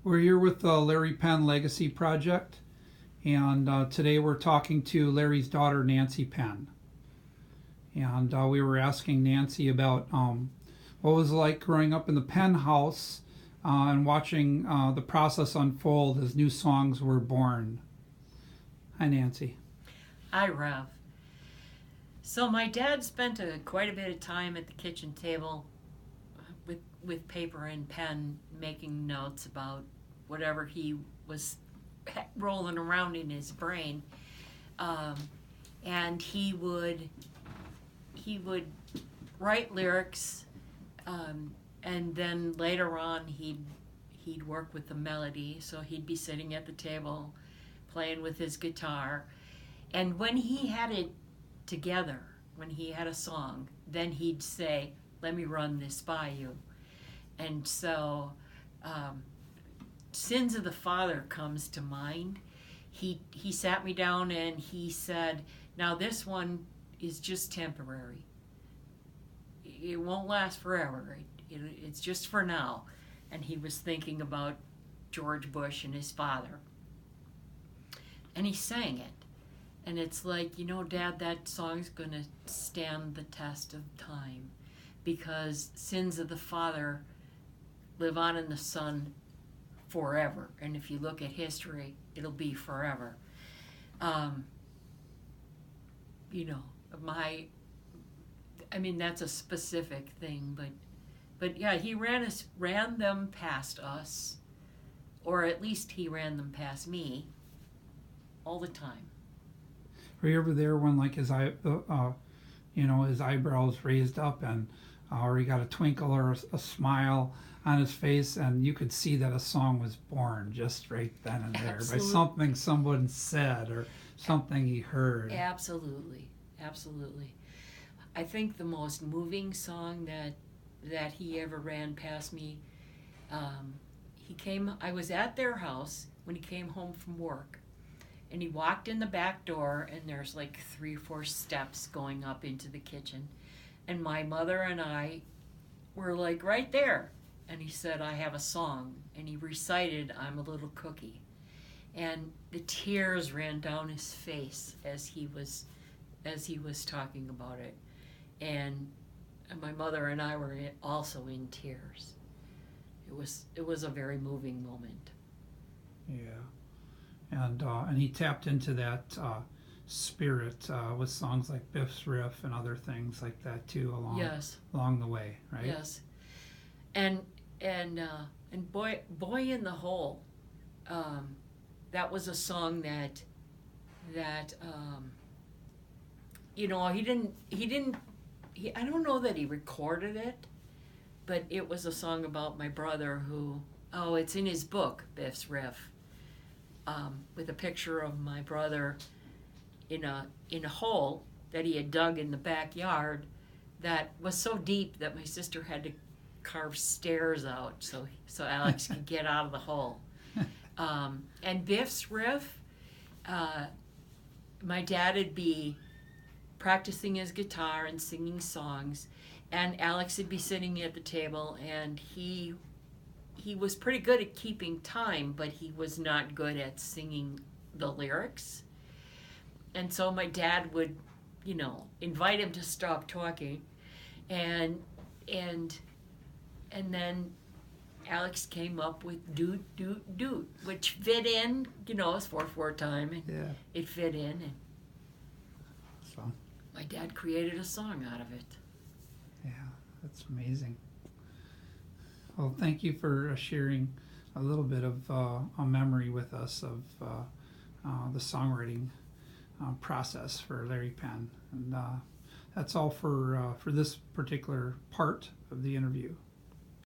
We're here with the Larry Penn Legacy Project, and today we're talking to Larry's daughter, Nancy Penn. And we were asking Nancy about what it was like growing up in the Penn house and watching the process unfold as new songs were born. Hi, Nancy. Hi, Rev. So my dad spent quite a bit of time at the kitchen table with paper and pen making notes about whatever he was rolling around in his brain. And he would write lyrics, and then later on he'd work with the melody. So he'd be sitting at the table playing with his guitar. And when he had it together, when he had a song, then he'd say, "Let me run this by you." And so Sins of the Father comes to mind. He sat me down and he said, "Now this one is just temporary. It won't last forever. It's just for now." And he was thinking about George Bush and his father. And he sang it. And it's like, Dad, that song's going to stand the test of time, because Sins of the Father live on in the Son forever. And if you look at history, it'll be forever. That's a specific thing, but yeah, he ran them past us, or at least he ran them past me all the time. Were you ever there when, like, his eyebrows raised up, and or he got a twinkle or a smile on his face, and you could see that a song was born just right then and there by something someone said or something he heard? Absolutely. I think the most moving song that he ever ran past me, I was at their house when he came home from work. And he walked in the back door, and there's like 3 or 4 steps going up into the kitchen. And my mother and I were like right there. And he said, "I have a song." And he recited, "I'm a Little Cookie." And the tears ran down his face as he was talking about it. And my mother and I were also in tears. It was a very moving moment. Yeah. And he tapped into that spirit with songs like Biff's Riff and other things like that too along the way, right? Yes. And Boy in the Hole, that was a song that I don't know that he recorded it, but it was a song about my brother it's in his book, Biff's Riff. With a picture of my brother in a hole that he had dug in the backyard that was so deep that my sister had to carve stairs out so Alex could get out of the hole. And Biff's Riff, my dad would be practicing his guitar and singing songs, and Alex would be sitting at the table, and he was pretty good at keeping time, but he was not good at singing the lyrics. And so my dad would, invite him to stop talking, and then Alex came up with "doot doot doot," which fit in, it's 4/4 time, and yeah, it fit in, and so my dad created a song out of it. Yeah, that's amazing. Well, thank you for sharing a little bit of a memory with us of the songwriting process for Larry Penn. And that's all for this particular part of the interview.